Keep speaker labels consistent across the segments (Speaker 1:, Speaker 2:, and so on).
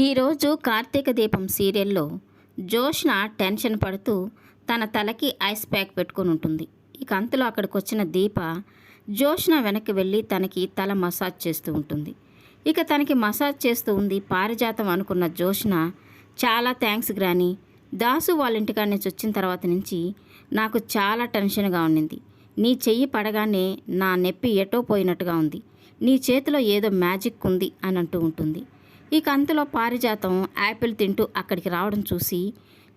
Speaker 1: ఈరోజు కార్తీక దీపం సీరియల్లో జోష్న టెన్షన్ పడుతూ తన తలకి ఐస్ ప్యాక్ పెట్టుకొని ఉంటుంది. ఇక అంతలో అక్కడికి వచ్చిన దీప జోష్న వెనక్కి వెళ్ళి తనకి తల మసాజ్ చేస్తూ ఉంటుంది. ఇక తనకి మసాజ్ చేస్తూ ఉంది. పారిజాతం అనుకున్న జోష్న చాలా థ్యాంక్స్ గ్రాని, దాసు వాళ్ళ ఇంటికాడ నుంచి వచ్చిన తర్వాత నుంచి నాకు చాలా టెన్షన్గా ఉండింది. నీ చెయ్యి పడగానే నా నొప్పి ఎటో పోయినట్టుగా ఉంది. నీ చేతిలో ఏదో మ్యాజిక్ ఉంది అని అంటూ ఉంటుంది. ఇక అంతలో పారిజాతం యాపిల్ తింటూ అక్కడికి రావడం చూసి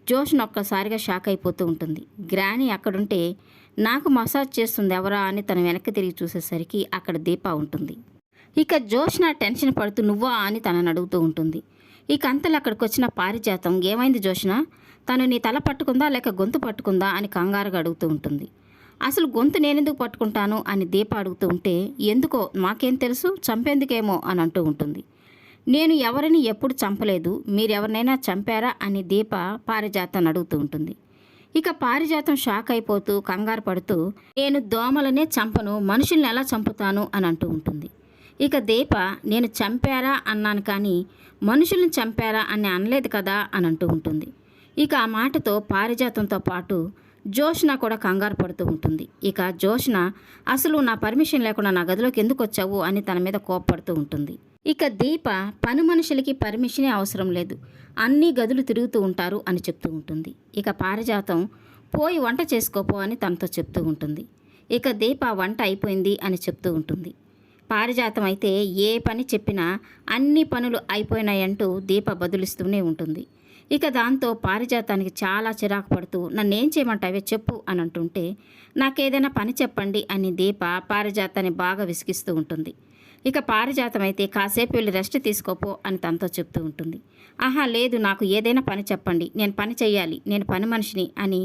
Speaker 1: జోష్న ఒక్కసారిగా షాక్ అయిపోతూ ఉంటుంది. గ్రాని అక్కడుంటే నాకు మసాజ్ చేస్తుంది ఎవరా అని తన వెనక్కి తిరిగి చూసేసరికి అక్కడ దీప ఉంటుంది. ఇక జోష్న టెన్షన్ పడుతూ నువ్వా అని తనని అడుగుతూ ఉంటుంది. ఇక అంతలో అక్కడికి వచ్చిన పారిజాతం ఏమైంది జోష్న, తను నీ తల పట్టుకుందా లేక గొంతు పట్టుకుందా అని కంగారుగా అడుగుతూ ఉంటుంది. అసలు గొంతు నేనెందుకు పట్టుకుంటాను అని దీప అడుగుతూ ఉంటే ఎందుకో మాకేం తెలుసు, చంపేందుకేమో అని అంటూ ఉంటుంది. నేను ఎవరిని ఎప్పుడు చంపలేదు, మీరెవరినైనా చంపారా అని దీప పారిజాతాన్ని అడుగుతూ ఉంటుంది. ఇక పారిజాతం షాక్ అయిపోతూ కంగారు పడుతూ నేను దోమలనే చంపను, మనుషుల్ని ఎలా చంపుతాను అని అంటూ ఉంటుంది. ఇక దీప నేను చంపారా అన్నాను కానీ మనుషుల్ని చంపారా అని అనలేదు కదా అని అంటూ ఉంటుంది. ఇక ఆ మాటతో పారిజాతంతో పాటు జోష్న కూడా కంగారు పడుతూ ఉంటుంది. ఇక జోష్న అసలు నా పర్మిషన్ లేకుండా నా గదిలోకి ఎందుకు వచ్చావు అని తన మీద కోప్పడుతూ ఉంటుంది. ఇక దీప పని మనుషులకి పర్మిషనే అవసరం లేదు, అన్ని గదులు తిరుగుతూ ఉంటారు అని చెప్తూ ఉంటుంది. ఇక పారిజాతం పోయి వంట చేసుకోపో అని తనతో చెప్తూ ఉంటుంది. ఇక దీప వంట అయిపోయింది అని చెప్తూ ఉంటుంది. పారిజాతం అయితే ఏ పని చెప్పినా అన్ని పనులు అయిపోయినాయంటూ దీప బదులిస్తూనే ఉంటుంది. ఇక దాంతో పారిజాతానికి చాలా చిరాకు పడుతూ నన్నేం చేయమంటావే చెప్పు అని అంటుంటే నాకేదైనా పని చెప్పండి అని దీప పారిజాతాన్ని బాగా విసిగిస్తూ ఉంటుంది. ఇక పారిజాతం అయితే కాసేపు వెళ్ళి రెస్ట్ తీసుకోపో అని తనతో చెప్తూ ఉంటుంది. ఆహా లేదు, నాకు ఏదైనా పని చెప్పండి, నేను పని చెయ్యాలి, నేను పని మనిషిని అని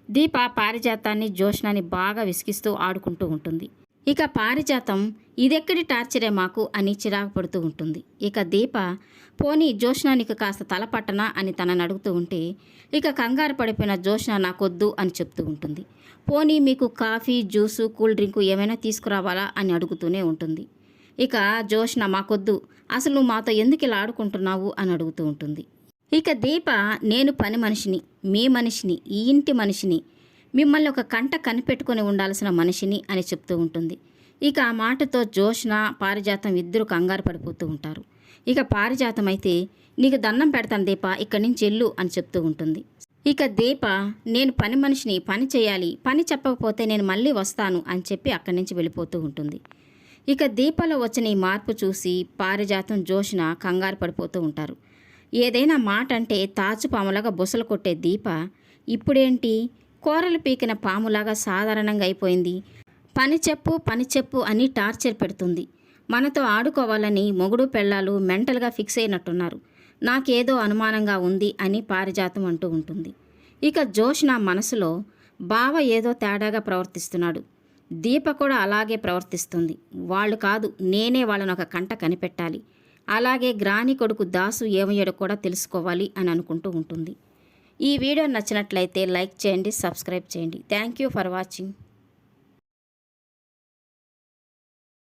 Speaker 1: దీప పారిజాతాన్ని జోష్నాని బాగా విసిగిస్తూ ఆడుకుంటూ ఉంటుంది. ఇక పారిజాతం ఇదెక్కడి టార్చరే మాకు అని చిరాకు పడుతూ ఉంటుంది. ఇక దీప పోనీ జోష్న నీకు కాస్త తలపట్టనా అని తనని అడుగుతూ ఉంటే ఇక కంగారు పడిపోయిన జోష్న నాకొద్దు అని చెప్తూ ఉంటుంది. పోనీ మీకు కాఫీ జ్యూసు కూల్ డ్రింకు ఏమైనా తీసుకురావాలా అని అడుగుతూనే ఉంటుంది. ఇక జోష్న మాకొద్దు, అసలు నువ్వు మాతో ఎందుకు ఇలా ఆడుకుంటున్నావు అని అడుగుతూ ఉంటుంది. ఇక దీప నేను పని మనిషిని, మీ మనిషిని, ఈ ఇంటి మనిషిని, మిమ్మల్ని ఒక కంట కనిపెట్టుకొని ఉండాల్సిన మనిషిని అని చెప్తూ ఉంటుంది. ఇక ఆ మాటతో జోష్న పారిజాతం ఇద్దరు కంగారు పడిపోతూ ఉంటారు. ఇక పారిజాతం అయితే నీకు దండం పెడతాను దీప, ఇక్కడి నుంచి వెళ్ళు అని చెప్తూ ఉంటుంది. ఇక దీప నేను పని మనిషిని, పని చేయాలి, పని చెప్పకపోతే నేను మళ్ళీ వస్తాను అని చెప్పి అక్కడి నుంచి వెళ్ళిపోతూ ఉంటుంది. ఇక దీపలో వచ్చిన ఈ మార్పు చూసి పారిజాతం జోష్న కంగారు పడిపోతూ ఉంటారు. ఏదైనా మాట అంటే తాచుపాములాగా బుసలు కొట్టే దీప ఇప్పుడేంటి కూరలు పీకిన పాములాగా సాధారణంగా అయిపోయింది. పని చెప్పు అని టార్చర్ పెడుతుంది. మనతో ఆడుకోవాలని మొగుడు పెళ్ళాలు మెంటల్గా ఫిక్స్ అయినట్టున్నారు, నాకేదో అనుమానంగా ఉంది అని పారిజాతం అంటూ ఉంటుంది. ఇక జోష్న మనసులో బావ ఏదో తేడాగా ప్రవర్తిస్తున్నాడు, దీప కూడా అలాగే ప్రవర్తిస్తుంది, వాళ్ళు కాదు నేనే వాళ్ళని ఒక కంట కనిపెట్టాలి, అలాగే గ్రాని కొడుకు దాసు ఏమయ్యాడో కూడా తెలుసుకోవాలి అని అనుకుంటూ ఉంటుంది. ఈ వీడియో నచ్చినట్లయితే లైక్ చేయండి, సబ్స్క్రైబ్ చేయండి. Thank you for watching.